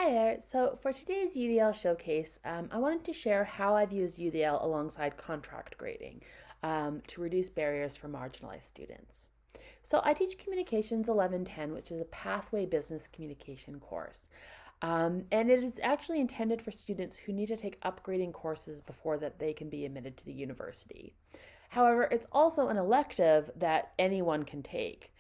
Hi there. So for today's UDL Showcase, I wanted to share how I've used UDL alongside contract grading to reduce barriers for marginalized students. So I teach Communications 1110, which is a pathway business communication course. And it is actually intended for students who need to take upgrading courses before that they can be admitted to the university. However, it's also an elective that anyone can take.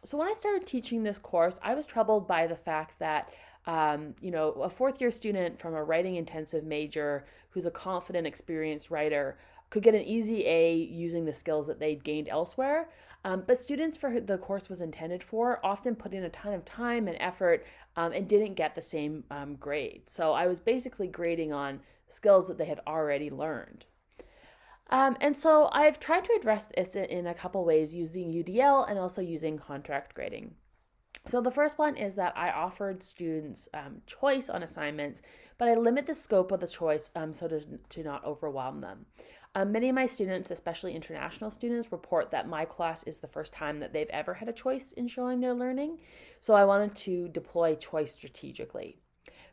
So when I started teaching this course, I was troubled by the fact that a fourth year student from a writing intensive major who's a confident, experienced writer could get an easy A using the skills that they'd gained elsewhere. But students for the course was intended for often put in a ton of time and effort and didn't get the same grade. So I was basically grading on skills that they had already learned. And so I've tried to address this in a couple ways using UDL and also using contract grading. So the first one is that I offered students choice on assignments, but I limit the scope of the choice so to not overwhelm them. Many of my students, especially international students, report that my class is the first time that they've ever had a choice in showing their learning. So I wanted to deploy choice strategically.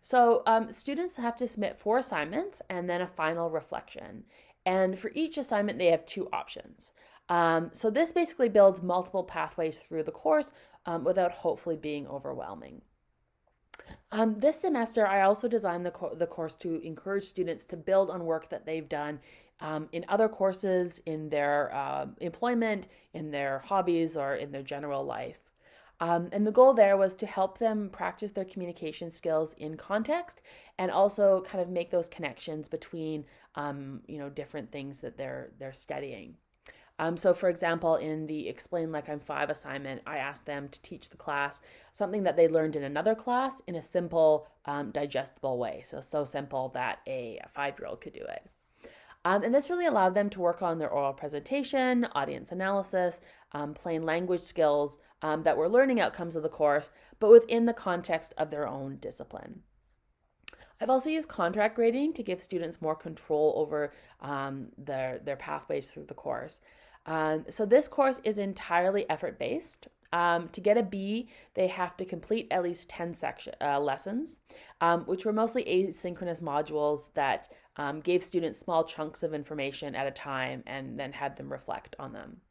So students have to submit 4 assignments and then a final reflection. And for each assignment, they have 2 options. So this basically builds multiple pathways through the course without hopefully being overwhelming. This semester, I also designed the course to encourage students to build on work that they've done in other courses, in their employment, in their hobbies, or in their general life. And the goal there was to help them practice their communication skills in context and also kind of make those connections between, different things that they're studying. So for example, in the Explain Like I'm 5 assignment, I asked them to teach the class something that they learned in another class in a simple, digestible way. So simple that a 5-year-old could do it. And this really allowed them to work on their oral presentation, audience analysis, plain language skills that were learning outcomes of the course, but within the context of their own discipline. I've also used contract grading to give students more control over their pathways through the course. So this course is entirely effort-based. To get a B, they have to complete at least 10 lessons, which were mostly asynchronous modules that gave students small chunks of information at a time and then had them reflect on them.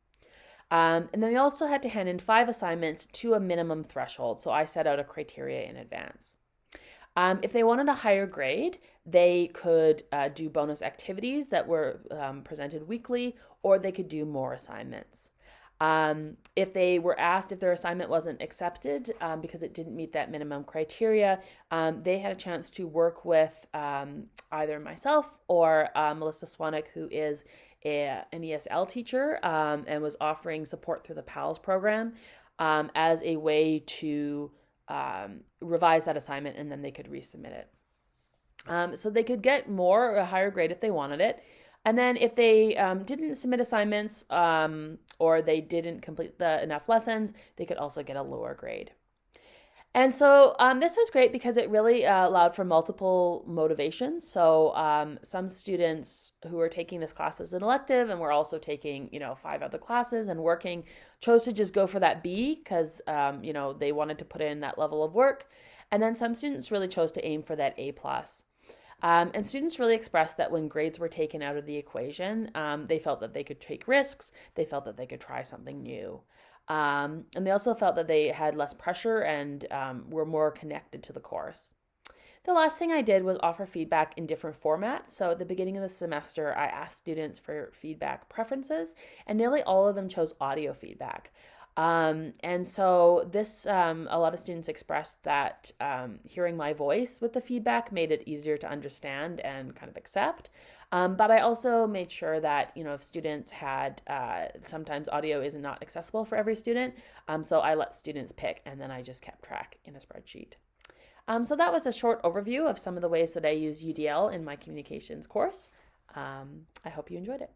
And then they also had to hand in 5 assignments to a minimum threshold, so I set out a criteria in advance. If they wanted a higher grade, they could do bonus activities that were presented weekly, or they could do more assignments. If they were asked if their assignment wasn't accepted because it didn't meet that minimum criteria, they had a chance to work with either myself or Melissa Swanek, who is an ESL teacher and was offering support through the PALS program as a way to revise that assignment, and then they could resubmit it. So they could get a higher grade if they wanted it. And then if they didn't submit assignments or they didn't complete enough lessons, they could also get a lower grade. And so this was great because it really allowed for multiple motivations. So some students who were taking this class as an elective and were also taking, 5 other classes and working, chose to just go for that B because, they wanted to put in that level of work. And then some students really chose to aim for that A+. And students really expressed that when grades were taken out of the equation, they felt that they could take risks, they felt that they could try something new. And they also felt that they had less pressure and were more connected to the course. The last thing I did was offer feedback in different formats. So at the beginning of the semester, I asked students for feedback preferences, and nearly all of them chose audio feedback. And so this, a lot of students expressed that hearing my voice with the feedback made it easier to understand and kind of accept. But I also made sure that, if students had, sometimes audio is not accessible for every student. So I let students pick, and then I just kept track in a spreadsheet. So that was a short overview of some of the ways that I use UDL in my communications course. I hope you enjoyed it.